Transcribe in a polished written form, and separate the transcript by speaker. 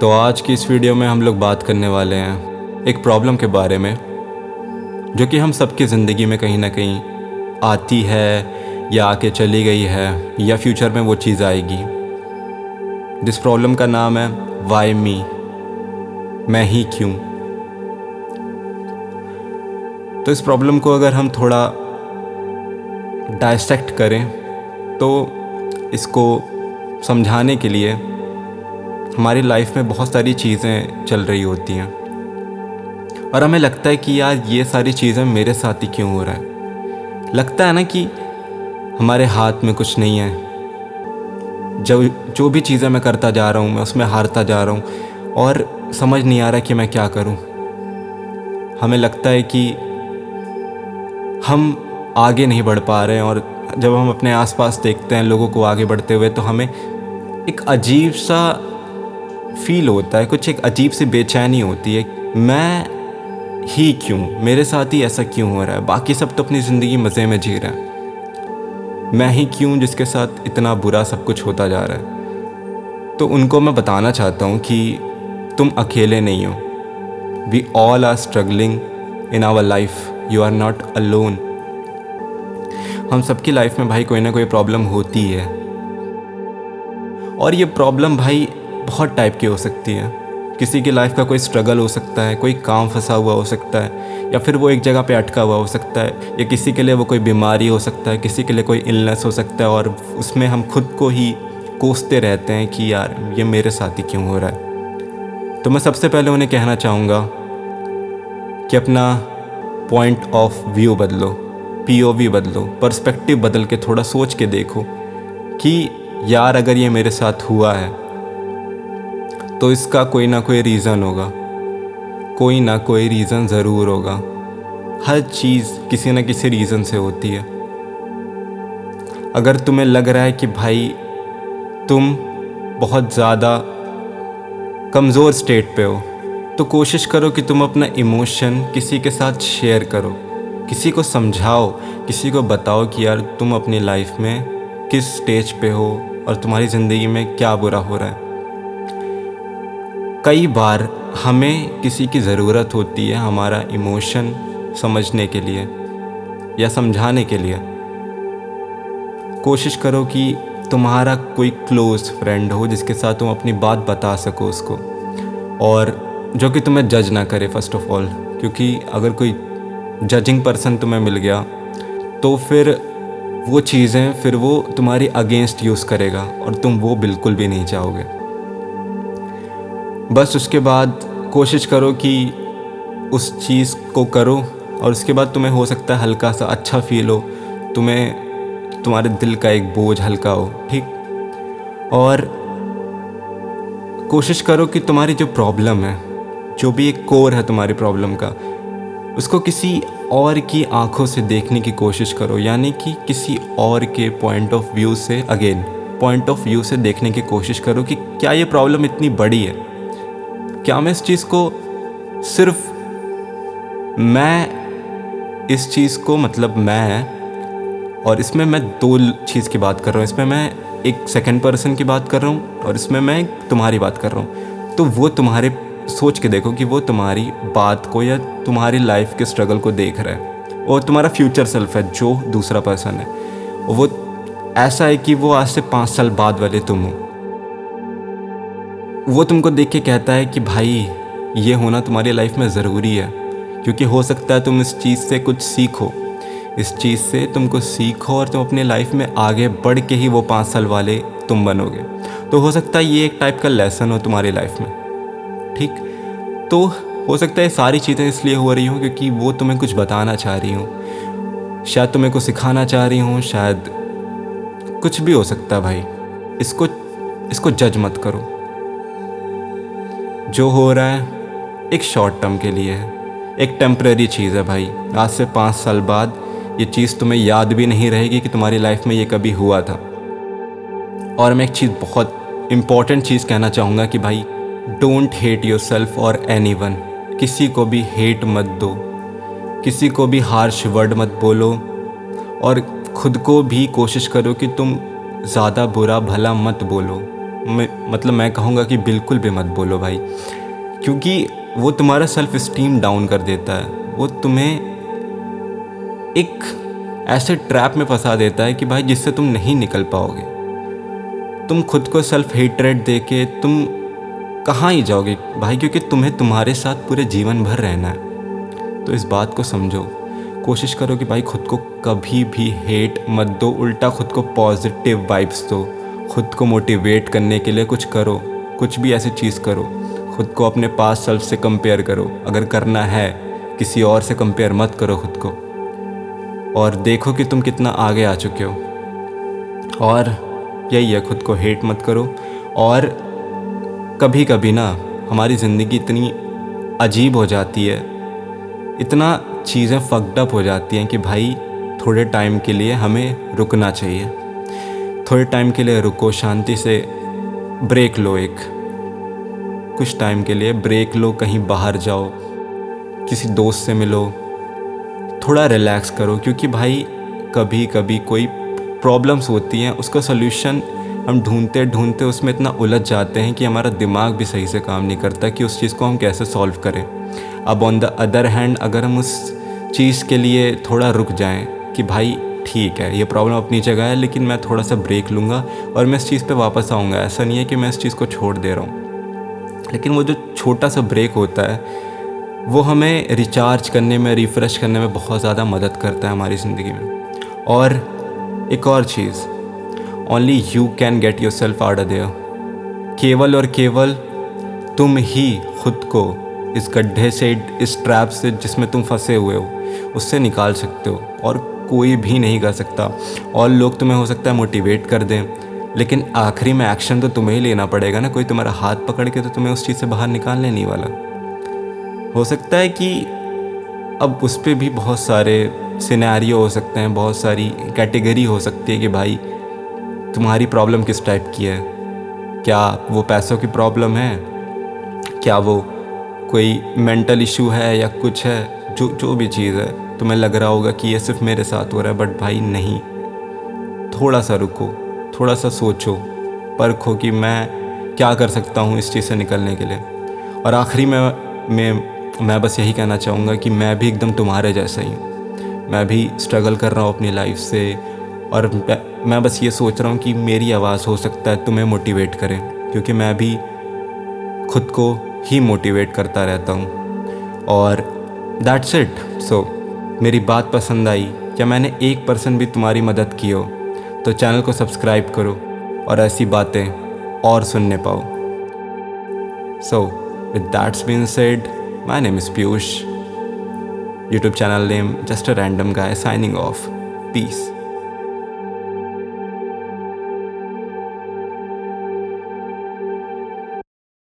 Speaker 1: तो आज की इस वीडियो में हम लोग बात करने वाले हैं एक प्रॉब्लम के बारे में जो कि हम सबकी ज़िंदगी में कहीं ना कहीं आती है या आके चली गई है या फ्यूचर में वो चीज़ आएगी। जिस प्रॉब्लम का नाम है वाई मी, मैं ही क्यों। तो इस प्रॉब्लम को अगर हम थोड़ा डाइसेक्ट करें तो इसको समझाने के लिए हमारी लाइफ में बहुत सारी चीज़ें चल रही होती हैं और हमें लगता है कि यार ये सारी चीज़ें मेरे साथ ही क्यों हो रहा है। लगता है ना कि हमारे हाथ में कुछ नहीं है। जो भी चीज़ें मैं करता जा रहा हूँ मैं उसमें हारता जा रहा हूँ और समझ नहीं आ रहा कि मैं क्या करूँ। हमें लगता है कि हम आगे नहीं बढ़ पा रहे हैं और जब हम अपने आसपास देखते हैं लोगों को आगे बढ़ते हुए तो हमें एक अजीब सा फील होता है, कुछ एक अजीब सी बेचैनी होती है। मैं ही क्यों, मेरे साथ ही ऐसा क्यों हो रहा है, बाकी सब तो अपनी ज़िंदगी मज़े में जी रहे हैं, मैं ही क्यों जिसके साथ इतना बुरा सब कुछ होता जा रहा है। तो उनको मैं बताना चाहता हूँ कि तुम अकेले नहीं हो। We all are struggling in our life, you are not alone. हम सबकी लाइफ में भाई कोई ना कोई प्रॉब्लम होती है और ये प्रॉब्लम भाई बहुत टाइप की हो सकती है। किसी की लाइफ का कोई स्ट्रगल हो सकता है, कोई काम फंसा हुआ हो सकता है या फिर वो एक जगह पे अटका हुआ हो सकता है, या किसी के लिए वो कोई बीमारी हो सकता है, किसी के लिए कोई इलनेस हो सकता है और उसमें हम खुद को ही कोसते रहते हैं कि यार ये मेरे साथ ही क्यों हो रहा है। तो मैं सबसे पहले उन्हें कहना चाहूँगा कि अपना पॉइंट ऑफ व्यू बदलो, POV बदलो, पर्सपेक्टिव बदल के थोड़ा सोच के देखो कि यार अगर ये मेरे साथ हुआ है तो इसका कोई ना कोई रीज़न होगा, कोई ना कोई रीज़न ज़रूर होगा। हर चीज़ किसी न किसी रीज़न से होती है। अगर तुम्हें लग रहा है कि भाई तुम बहुत ज़्यादा कमज़ोर स्टेट पे हो तो कोशिश करो कि तुम अपना इमोशन किसी के साथ शेयर करो, किसी को समझाओ, किसी को बताओ कि यार तुम अपनी लाइफ में किस स्टेज पे हो और तुम्हारी ज़िंदगी में क्या बुरा हो रहा है। कई बार हमें किसी की ज़रूरत होती है हमारा इमोशन समझने के लिए या समझाने के लिए। कोशिश करो कि तुम्हारा कोई क्लोज़ फ्रेंड हो जिसके साथ तुम अपनी बात बता सको उसको, और जो कि तुम्हें जज ना करे फ़र्स्ट ऑफ ऑल, क्योंकि अगर कोई जजिंग पर्सन तुम्हें मिल गया तो फिर वो चीज़ें फिर वो तुम्हारी अगेंस्ट यूज़ करेगा और तुम वो बिल्कुल भी नहीं चाहोगे। बस उसके बाद कोशिश करो कि उस चीज़ को करो और उसके बाद तुम्हें हो सकता है हल्का सा अच्छा फील हो, तुम्हें तुम्हारे दिल का एक बोझ हल्का हो, ठीक। और कोशिश करो कि तुम्हारी जो प्रॉब्लम है, जो भी एक कोर है तुम्हारी प्रॉब्लम का, उसको किसी और की आंखों से देखने की कोशिश करो, यानी कि किसी और के पॉइंट ऑफ व्यू से, अगेन पॉइंट ऑफ व्यू से देखने की कोशिश करो कि क्या ये प्रॉब्लम इतनी बड़ी है, क्या मैं इस चीज़ को सिर्फ मैं इस चीज़ को मतलब मैं, और इसमें मैं दो चीज़ की बात कर रहा हूँ, इसमें मैं एक सेकंड पर्सन की बात कर रहा हूँ और इसमें मैं तुम्हारी बात कर रहा हूँ। तो वो तुम्हारे सोच के देखो कि वो तुम्हारी बात को या तुम्हारी लाइफ के स्ट्रगल को देख रहा है, और तुम्हारा फ्यूचर सेल्फ है जो दूसरा पर्सन है, और वो ऐसा है कि वो आज से 5 साल बाद वाले तुम हो। वो तुमको देख के कहता है कि भाई ये होना तुम्हारी लाइफ में ज़रूरी है, क्योंकि हो सकता है तुम इस चीज़ से कुछ सीखो, इस चीज़ से तुमको सीखो और तुम अपने लाइफ में आगे बढ़ के ही वो 5 साल वाले तुम बनोगे। तो हो सकता है ये एक टाइप का लेसन हो तुम्हारी लाइफ में, ठीक। तो हो सकता है सारी चीज़ें इसलिए हो रही हों क्योंकि वो तुम्हें कुछ बताना चाह रही हूँ, शायद तुम्हें कुछ सिखाना चाह रही हूँ, शायद कुछ भी हो सकता है भाई। इसको जज मत करो। जो हो रहा है एक शॉर्ट टर्म के लिए है, एक टेम्परेरी चीज़ है भाई। आज से 5 साल बाद ये चीज़ तुम्हें याद भी नहीं रहेगी कि तुम्हारी लाइफ में ये कभी हुआ था। और मैं एक चीज़, बहुत इम्पॉर्टेंट चीज़ कहना चाहूँगा कि भाई डोंट हेट योरसेल्फ और एनीवन। किसी को भी हेट मत दो, किसी को भी हार्श वर्ड मत बोलो, और ख़ुद को भी कोशिश करो कि तुम ज़्यादा बुरा भला मत बोलो। मतलब मैं कहूँगा कि बिल्कुल भी मत बोलो भाई, क्योंकि वो तुम्हारा सेल्फ इस्टीम डाउन कर देता है। वो तुम्हें एक ऐसे ट्रैप में फंसा देता है कि भाई जिससे तुम नहीं निकल पाओगे। तुम खुद को सेल्फ हेट्रेड दे के तुम कहाँ ही जाओगे भाई, क्योंकि तुम्हें तुम्हारे साथ पूरे जीवन भर रहना है। तो इस बात को समझो, कोशिश करो कि भाई खुद को कभी भी हेट मत दो, उल्टा खुद को पॉजिटिव वाइब्स दो। खुद को मोटिवेट करने के लिए कुछ करो, कुछ भी ऐसी चीज़ करो। खुद को अपने पास सेल्फ से कंपेयर करो, अगर करना है किसी और से कंपेयर मत करो खुद को, और देखो कि तुम कितना आगे आ चुके हो। और यही है, खुद को हेट मत करो। और कभी कभी ना हमारी ज़िंदगी इतनी अजीब हो जाती है, इतना चीज़ें फक्ड अप हो जाती हैं कि भाई थोड़े टाइम के लिए हमें रुकना चाहिए। थोड़े टाइम के लिए रुको, शांति से ब्रेक लो, कुछ टाइम के लिए ब्रेक लो, कहीं बाहर जाओ, किसी दोस्त से मिलो, थोड़ा रिलैक्स करो। क्योंकि भाई कभी कभी कोई प्रॉब्लम्स होती हैं, उसका सल्यूशन हम ढूंढते ढूंढते उसमें इतना उलझ जाते हैं कि हमारा दिमाग भी सही से काम नहीं करता कि उस चीज़ को हम कैसे सॉल्व करें। अब ऑन द अदर हैंड अगर हम उस चीज़ के लिए थोड़ा रुक जाएं कि भाई ठीक है, ये प्रॉब्लम अपनी जगह है, लेकिन मैं थोड़ा सा ब्रेक लूँगा और मैं इस चीज़ पे वापस आऊँगा। ऐसा नहीं है कि मैं इस चीज़ को छोड़ दे रहा हूँ, लेकिन वो जो छोटा सा ब्रेक होता है वो हमें रिचार्ज करने में, रिफ़्रेश करने में बहुत ज़्यादा मदद करता है हमारी ज़िंदगी में। और एक और चीज़, only you can get yourself out of there. केवल और केवल तुम ही खुद को इस गड्ढे से, इस ट्रैप से जिसमें तुम फंसे हुए हो, उससे निकाल सकते हो, और कोई भी नहीं कर सकता। और लोग तुम्हें हो सकता है मोटिवेट कर दें, लेकिन आखिरी में एक्शन तो तुम्हें ही लेना पड़ेगा ना। कोई तुम्हारा हाथ पकड़ के तो तुम्हें उस चीज़ से बाहर निकालने नहीं वाला। हो सकता है कि अब उस पर भी बहुत सारे सिनेरियो हो सकते हैं, बहुत सारी कैटेगरी हो सकती है कि भाई तुम्हारी प्रॉब्लम किस टाइप की है। क्या वो पैसों की प्रॉब्लम है, क्या वो कोई मेंटल इशू है, या कुछ है, जो भी चीज़ है तुम्हें लग रहा होगा कि ये सिर्फ मेरे साथ हो रहा है, बट भाई नहीं। थोड़ा सा रुको, थोड़ा सा सोचो, परखो कि मैं क्या कर सकता हूँ इस चीज़ से निकलने के लिए। और आखिरी में मैं बस यही कहना चाहूँगा कि मैं भी एकदम तुम्हारे जैसा ही हूँ। मैं भी स्ट्रगल कर रहा हूँ अपनी लाइफ से, और मैं बस ये सोच रहा हूँ कि मेरी आवाज़ हो सकता है तुम्हें मोटिवेट करें, क्योंकि मैं भी खुद को ही मोटिवेट करता रहता हूँ। और दैट्स इट। सो मेरी बात पसंद आई, क्या मैंने 1% भी तुम्हारी मदद की हो, तो चैनल को सब्सक्राइब करो और ऐसी बातें और सुनने पाओ। So with that's been said, my name is Piyush, YouTube channel name just a random guy, signing off. Piece.